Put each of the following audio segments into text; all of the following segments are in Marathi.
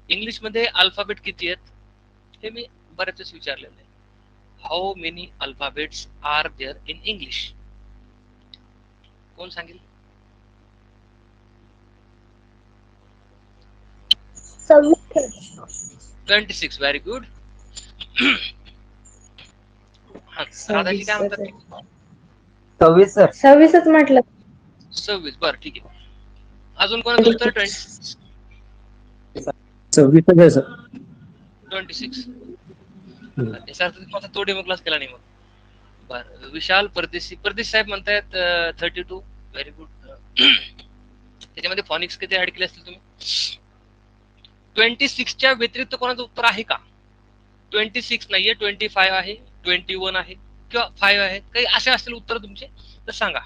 इंग्लिश मध्ये अल्फाबेट किती आहेत हे मी बऱ्याच वेळेस विचारलेलं आहे. How many alphabets are there in English? कोण सांगेल? 26. Very good. राधाजी काय म्हणतात? 26 सर. 26च म्हटलं. 26. बरं ठीक आहे. अजून कोणाचं उत्तर? 26. 26 आहे सर. 26. माझा तो डेमो क्लास केला नाही मग. बरं, विशाल परदेशी साहेब म्हणतायत 32. Very good. त्याच्यामध्ये फॉनिक्स किती ऍड केले असतील तुम्ही? 26च्या व्यतिरिक्त कोणाचं उत्तर आहे का? 26 नाहीये, 25 आहे, 21 आहे किंवा 5 आहे, काही असे असतील उत्तर तुमचे तर सांगा.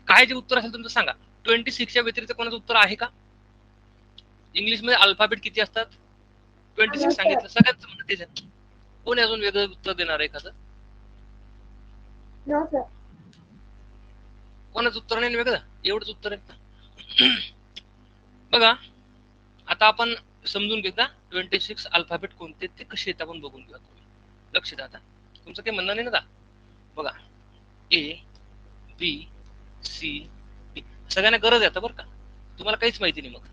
काय जे उत्तर असेल तुमचं सांगा. 26च्या व्यतिरिक्त कोणाचं उत्तर आहे का? इंग्लिश मध्ये अल्फाबेट किती असतात? 26 सांगितलं सगळ्यांचं म्हणणं तेच आहे. कोणी अजून वेगळं उत्तर देणार आहे एखादं? कोणाचं उत्तर नाही वेगळं? एवढंच उत्तर आहे. बघा आता आपण समजून घेऊ का 26 अल्फाबेट कोणते ते कसे आहेत आपण बघून घेऊया. लक्ष द्या. आता तुमचं काही म्हणणं नाही ना? बघा ए बी सी डी सगळ्यांना गरज आहे बरं का. तुम्हाला काहीच माहिती नाही. मग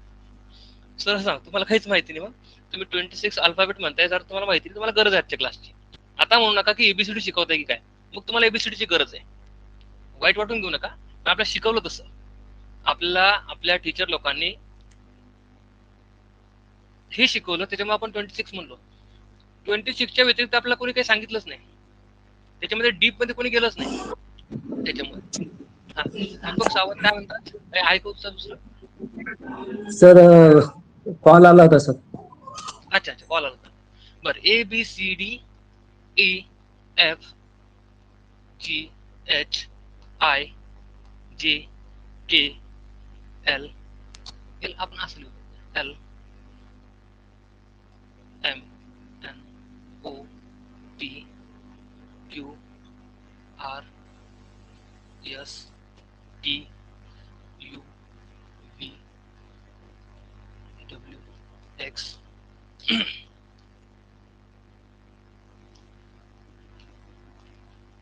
सर सांग तुम्हाला काहीच माहिती नाही. मग तुम्ही 26 अल्फाबेट म्हणताय जर तुम्हाला माहिती नाही, तुम्हाला गरज आहे आजच्या क्लासची. आता म्हणू नका की एबीसीडी शिकवताय की काय. मग तुम्हाला एबीसीडीची गरज आहे. वाईट वाटून घेऊ नका. आपल्याला शिकवलं तसं. आपल्याला आपल्या टीचर लोकांनी हे शिकवलं त्याच्यामुळे आपण 26 म्हणलो. 26च्या व्यतिरिक्त आपल्याला कोणी काही सांगितलंच नाही. त्याच्यामध्ये डीप मध्ये कोणी गेलंच नाही. त्याच्यामुळे दीपक सावंत काय म्हणतात? ऐकू दुसरं सर कॉल आला होता सर. अच्छा कॉल आला होता. बरं A B C D E F G H I J K L L आपण असं लिहू. L M N O P Q R S T U V W X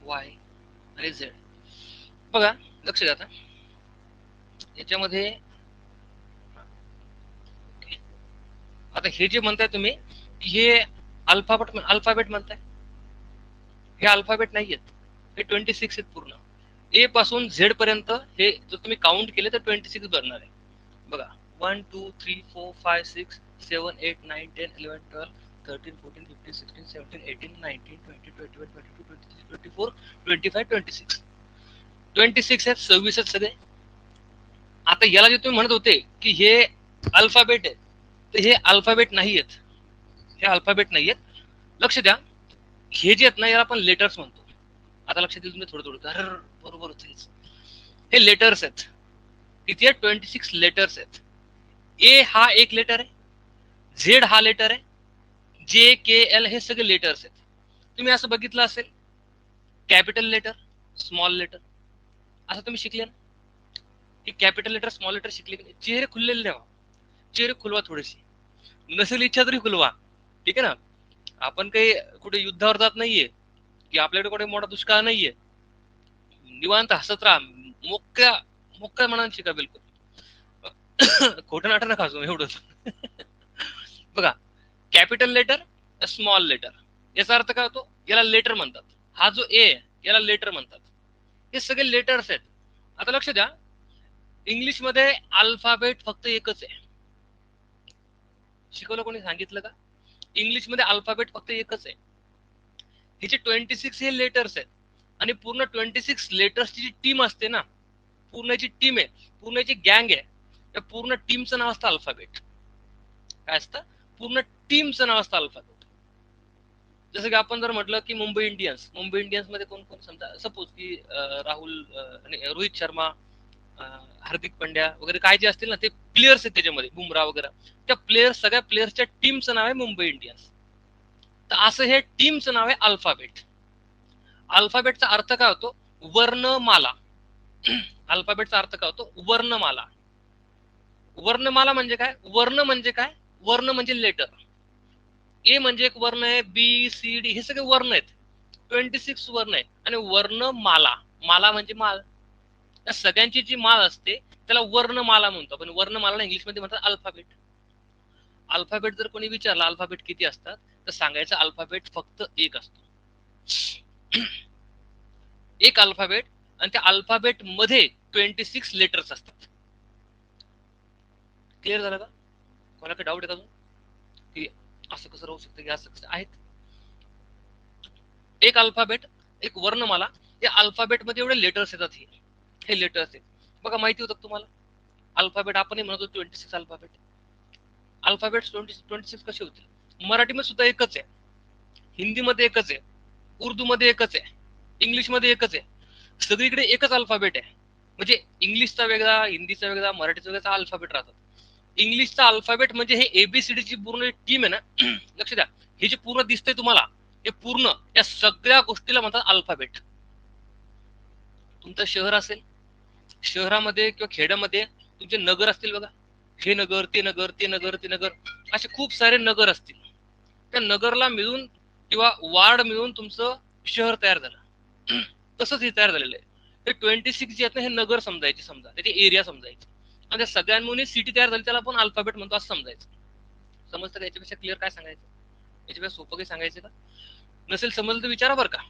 Y आणि झेड. बघा लक्ष द्या. आता याच्यामध्ये आता हे जे म्हणताय तुम्ही हे अल्फाबेट म्हणताय. हे अल्फाबेट नाहीयेत. हे 26 आहेत पूर्ण. ए पासून झेड पर्यंत हे जर तुम्ही काउंट केले तर 26 बनणार आहे. बघा 1 2 3 4 5 6 7 8 9 10 11 12 13 14 15 16 17 18 19 20 21 22 23 24 25 26 26 आहेत. 26 आहेत सगळे. आता याला जे तुम्ही म्हणत होते की हे अल्फाबेट आहे तर हे अल्फाबेट नाहीयेत. हे अल्फाबेट नाहीयेत. लक्ष द्या. हे जे आहेत ना याला आपण लेटर्स म्हणतो. आता लक्षात येईल तुम्ही थोडं बरोबर होतेच. हे लेटर्स आहेत. किती आहेत? 26 लेटर्स आहेत. ए हा एक लेटर आहे. झेड हा लेटर आहे. जे के एल हे सगळे लेटर्स आहेत. तुम्ही असं बघितलं असेल कॅपिटल लेटर स्मॉल लेटर असं तुम्ही शिकले ना. ही कॅपिटल लेटर स्मॉल लेटर शिकले की नाही. चेहरे खुललेले ठेवा. चेहरे खुलवा थोडेसे. नसेल इच्छा तरी खुलवा. ठीक आहे ना. आपण काही कुठे युद्धावर जात नाहीये की आपल्याकडे कुठे मोठा दुष्काळ नाहीये. निवांत हसत राहा. मोक्या मनाने शिका. बिलकुल खोटं नाटक नका खासू एवढंच. बघा कॅपिटल लेटर स्मॉल लेटर याचा अर्थ काय होतो? याला लेटर म्हणतात. हा जो ए याला लेटर म्हणतात. हे सगळे लेटर्स आहेत. आता लक्ष द्या. इंग्लिश मध्ये अल्फाबेट फक्त एकच आहे. शिकवलं कोणी? सांगितलं का? इंग्लिश मध्ये अल्फाबेट फक्त एकच आहे. हिचे 26 हे लेटर्स आहेत. आणि पूर्ण 26 लेटर्सची जी टीम असते ना, पूर्णची टीम आहे, पूर्णची गँग आहे, त्या पूर्ण टीमचं नाव असतं अल्फाबेट. काय असतं? पूर्ण टीमचं नाव असतं अल्फाबेट. जसं की आपण जर म्हटलं की मुंबई इंडियन्स मध्ये कोण कोण समजा सपोज की राहुल आणि रोहित शर्मा, हार्दिक पांड्या वगैरे काय जे असतील ना ते प्लेयर्स आहेत त्याच्यामध्ये, बुमराह वगैरे, त्या प्लेयर्स सगळ्या प्लेयर्सच्या टीमचं नाव आहे मुंबई इंडियन्स. तर असं हे टीमचं नाव आहे अल्फाबेट. अल्फाबेटचा अर्थ काय होतो? वर्णमाला. अल्फाबेटचा अर्थ काय होतो? वर्णमाला. वर्णमाला म्हणजे काय? वर्ण म्हणजे काय? वर्ण म्हणजे लेटर. ए म्हणजे एक वर्ण आहे, बी सी डी हे सगळे वर्ण आहेत. 26 वर्ण आहे. आणि वर्णमाला, माला म्हणजे माळ, त्या सगळ्यांची जी माळ असते त्याला वर्णमाला म्हणतो. पण वर्णमाला इंग्लिशमध्ये म्हणतात अल्फाबेट. अल्फाबेट जर कोणी विचारला अल्फाबेट किती असतात, तर सांगायचं अल्फाबेट फक्त एक असतो. एक अल्फाबेट, आणि त्या अल्फाबेट मध्ये 26 लेटर्स असतात. क्लिअर झालं का? कोणाला काही डाऊट आहे का अजून की असं कसं राहू शकतं की असं कसं आहेत? एक अल्फाबेट, एक वर्णमाला, या अल्फाबेट मध्ये एवढे लेटर्स येतात. हे लेटर्स आहेत बघा. माहिती होतं का तुम्हाला? अल्फाबेट आपणही म्हणतो 26 अल्फाबेट. अल्फाबेट 26 कसे होतील? मराठीमध्ये सुद्धा एकच आहे, हिंदीमध्ये एकच आहे, उर्दू मध्ये एकच आहे, इंग्लिश मध्ये एकच आहे. सगळीकडे एकच अल्फाबेट आहे. म्हणजे इंग्लिशचा वेगळा, हिंदीचा वेगळा, मराठीचा वेगळा अल्फाबेट राहतात. इंग्लिशचा अल्फाबेट म्हणजे हे एबीसीडीची पूर्ण टीम आहे ना. लक्ष द्या, हे जे पूर्ण दिसतंय तुम्हाला, हे पूर्ण या सगळ्या गोष्टीला म्हणतात अल्फाबेट. तुमचं शहर असेल, शहरामध्ये किंवा खेड्यामध्ये तुमचे नगर असतील बघा. हे नगर, ते नगर, ते नगर, ते नगर, असे खूप सारे नगर असतील. त्या नगरला मिळून किंवा वार्ड मिळून तुमचं शहर तयार झालं. तसंच हे तयार झालेलं आहे. हे 26 जे आहेत ना, हे नगर समजायचे, समजा त्याचे एरिया समजायचे. आणि त्या सगळ्यांमुळे सिटी तयार झाली, त्याला आपण अल्फाबेट म्हणतो असं समजायचं. समजतं का? याच्यापेक्षा क्लिअर काय सांगायचं? याच्यापेक्षा सोपं काही सांगायचं का? नसेल समजलं तर विचारा बरं का.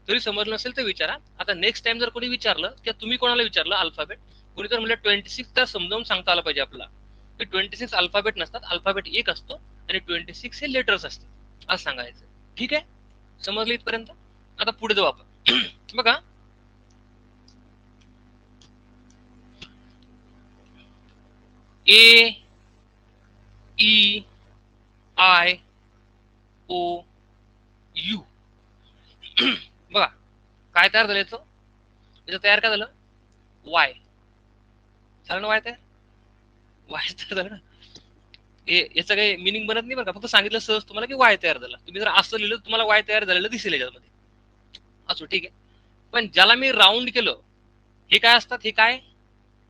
तरी समजलं नसेल तर विचारा. आता नेक्स्ट टाइम जर कोणी विचारलं किंवा तुम्ही कोणाला विचारलं अल्फाबेट, कोणी जर म्हणलं 26, तर समजावून सांगता आलं पाहिजे आपल्याला. 26 अल्फाबेट नसतात, अल्फाबेट एक असतो आणि 26 हे लेटर्स असतात असं सांगायचं. ठीक आहे, समजलं इथपर्यंत? आता पुढे जाऊ आपण. बघा, ए ई आय ओ यू. बघा काय तयार झालं याचं? याचं तयार काय झालं? वाय झालं ना. वाय तयार, वाय तयार झालं ना. याचं काही मिनिंग बनत नाही बरं का. फक्त सांगितलं सहज तुम्हाला की वाय तयार झाला. तुम्ही जर असं लिहिलं तुम्हाला वाय तयार झालेलं दिसेल याच्यामध्ये. असो, ठीक आहे. पण ज्याला मी राऊंड केलं, हे काय असतात? हे काय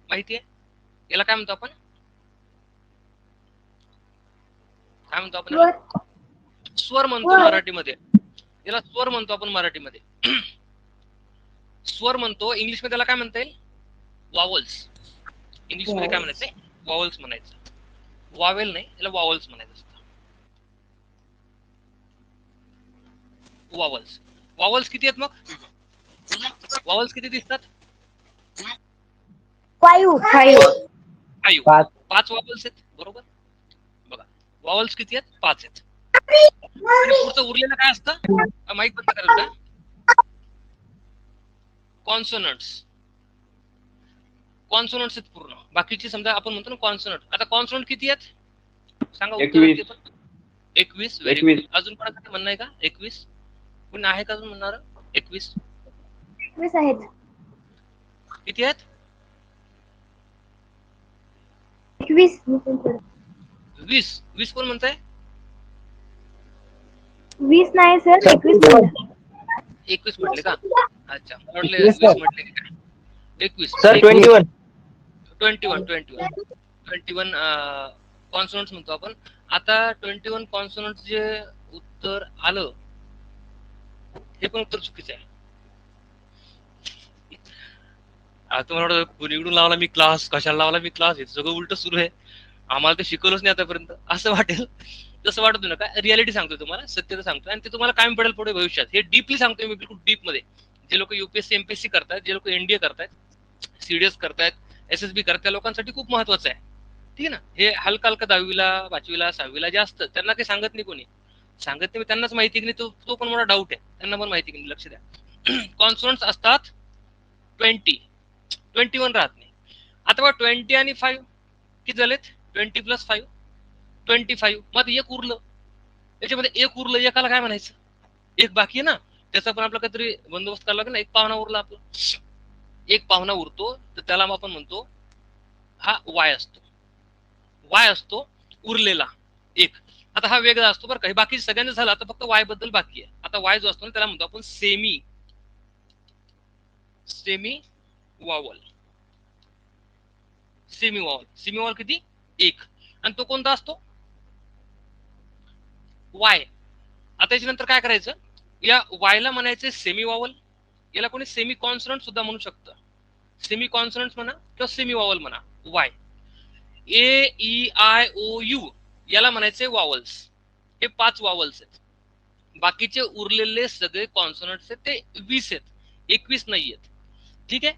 माहितीये? याला काय म्हणतो आपण? काय म्हणतो आपण याला? स्वर म्हणतो मराठीमध्ये. याला स्वर म्हणतो आपण मराठीमध्ये. स्वर म्हणतो. इंग्लिश मध्ये त्याला काय म्हणता येईल? वॉवल्स. इंग्लिश मध्ये काय म्हणायचंय? वॉवल्स म्हणायचं. वावेल नाही, याला वॉवल्स म्हणायचं असतं. वॉवल्स. वॉवल्स किती आहेत मग? वॉवल्स किती दिसतात? 5. 5 वॉवल्स आहेत, बरोबर. बघा, वॉवल्स किती आहेत? 5 आहेत. आणि पुढचं उरलेलं काय असतं? माहित बंद करायचं का? कॉन्सोनंट्स. कॉन्सोनंट्स आहेत पूर्ण. बाकीची समजा आपण म्हणतो ना कॉन्सोनंट. आता कॉन्सोनंट किती आहेत सांगा? उत्तर 21. Very good. अजून कोणासाठी म्हणणं आहे का? 21 कोणी आहे का अजून म्हणणार? 21 आहेत. किती आहेत? 21. 20 कोण म्हणताय? 20 नाही सर, 21. 21 म्हटले का? अच्छा, मला वाटलं 20 म्हटले की काय. 21 सर 21 कॉन्सोनंट्स म्हणतो आपण. आता 21 कॉन्सोनंट्स जे उत्तर आलं, हे पण उत्तर चुकीचं आहे. आता तुम्हाला वाटतं कुणीकडून लावला मी क्लास, कशाला लावला मी क्लास, हे सगळं उलट सुरू आहे, आम्हाला ते शिकवलंच नाही आतापर्यंत असं वाटेल. तसं वाटत नका. रियालिटी सांगतोय तुम्हाला, सत्यता सांगतोय, आणि ते तुम्हाला काय पडेल पुढे भविष्यात. हे डीपली सांगतोय मी, बिलकुल डीप मध्ये. जे लोक युपीएससी एमपीएससी करतायत, जे लोक एनडीए करतायत, सीडीएस करतायत, एसएसबी करतायत, त्या लोकांसाठी खूप महत्वाचं आहे. ठीक आहे ना. हे हलका हलका 10वीला 5वीला 6वीला जे असतं त्यांना काही सांगत नाही कोणी. सांगत नाही, त्यांनाच माहिती की नाही, तो पण मला डाऊट आहे. त्यांना पण माहिती की नाही. लक्ष द्या. कॉन्सोनंट्स असतात 20. 21 राहत नाही. आता बघा 20 आणि 5 किती झालेत? 20 + 5 25. मग एक उरलं, याच्यामध्ये एक उरलं, एकाला काय म्हणायचं? एक बाकी आहे ना, त्याचा पण आपला काहीतरी बंदोबस्त करावा लागेल ना. एक पाहुणा उरला आपला, एक पाहुणा उरतो, तर त्याला मग आपण म्हणतो हा वाय असतो. वाय असतो उरलेला एक. आता हा वेगळा असतो बरं का. हे बाकी सगळ्यांचं झालं, आता फक्त वाय बद्दल बाकी आहे. आता वाय जो असतो ना, त्याला म्हणतो आपण सेमी वॉवल. सेमी वॉवल किती? एक. आणि तो कोणता असतो? वाय. आता याच्यानंतर काय करायचं, या वायला म्हणायचे सेमी वॉवल, याला कोणी सेमी कॉन्सनंट सुद्धा म्हणू शकतं. सेमी कॉन्सनंट म्हणा किंवा सेमी वॉवल म्हणा. Y. A E I O U याला म्हणायचे वॉवल्स. हे 5 वॉवल्स आहेत. बाकीचे उरलेले सगळे कॉन्सोनंट्स आहेत ते 20 आहेत, 21 नाही आहेत. ठीक आहे.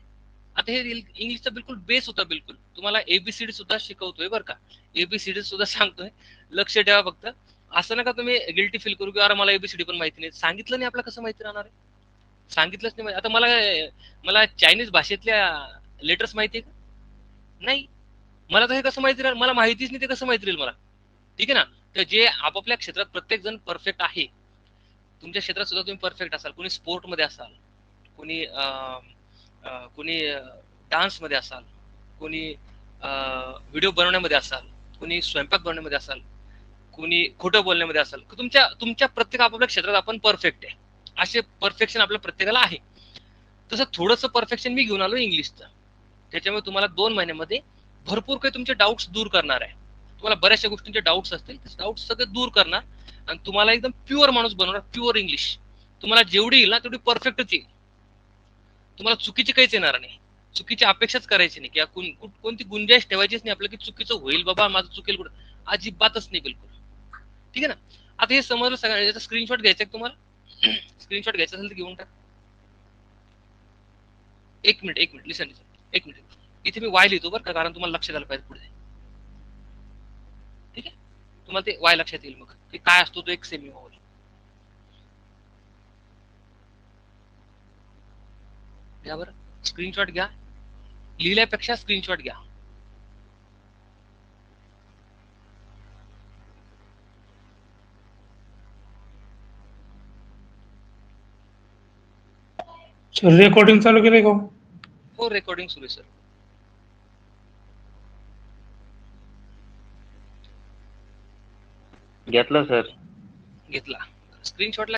आता हे इंग्लिशचा बिलकुल बेस होता. बिलकुल तुम्हाला एबीसीडी सुद्धा शिकवतोय बरं का, एबीसीडी सुद्धा सांगतोय. लक्ष ठेवा फक्त. असं नका तुम्ही गिल्टी फील करू की अरे मला एबीसीडी पण माहिती नाही. सांगितलं नाही आपल्याला कसं माहिती राहणार आहे? सांगितलंच नाही. आता मला चायनीज भाषेतल्या लेटर्स माहिती आहे का? नाही. मला तर हे कसं माहिती राहील? मला माहितीच नाही, ते कसं माहिती राहील मला? ठीक आहे ना. तर जे आपापल्या क्षेत्रात प्रत्येक जण परफेक्ट आहे, तुमच्या क्षेत्रात सुद्धा तुम्ही परफेक्ट असाल. कोणी स्पोर्ट मध्ये असाल, कोणी कोणी डान्स मध्ये असाल, कोणी व्हिडिओ बनवण्यामध्ये असाल, कोणी स्वयंपाक बनवण्यामध्ये असाल, कोणी खोटं बोलण्यामध्ये असाल. तुमच्या तुमच्या प्रत्येक आपापल्या क्षेत्रात आपण परफेक्ट आहे. असे परफेक्शन आपल्या प्रत्येकाला आहे. तसं थोडंसं परफेक्शन मी घेऊन आलो इंग्लिशचं. त्याच्यामुळे तुम्हाला 2 महिन्यामध्ये भरपूर काही तुमचे डाऊट्स दूर करणार आहे. तुम्हाला बऱ्याचशा गोष्टींचे डाऊट्स असतील, ते डाऊट्स सगळे दूर करणार आणि तुम्हाला एकदम प्युअर माणूस बनवणार. प्युअर इंग्लिश तुम्हाला जेवढी येईल ना तेवढी परफेक्टच येईल. तुम्हाला चुकीची काहीच येणार नाही. चुकीची अपेक्षाच करायची नाही, किंवा कोणती गुंजाइश ठेवायचीच नाही आपल्याला की चुकीचं होईल बाबा, माझं चुकेल कुठं. अजिबातच नाही, बिलकुल. ठीक आहे ना. आता हे समजलं सगळ्यांना. याचा स्क्रीनशॉट घ्यायचा तुम्हाला. स्क्रीनशॉट घ्यायचा असेल तर घेऊन टाक. एक मिनिट लिसन. एक मिनिट. इथे मी वाय लिहितो बरं का, कारण तुम्हाला लक्षात आलं पाहिजे पुढे. ठीक आहे. तुम्हाला ते वाय लक्षात येईल मग की काय असतो तो एक सेमी वॉवल. घ्या बरं, स्क्रीनशॉट घ्या. लिहिल्यापेक्षा स्क्रीनशॉट घ्या. रेकॉर्डिंग चालू केलंय का? हो, रेकॉर्डिंग सुरू आहे सर. घेतलं सर. घेतला स्क्रीनशॉट.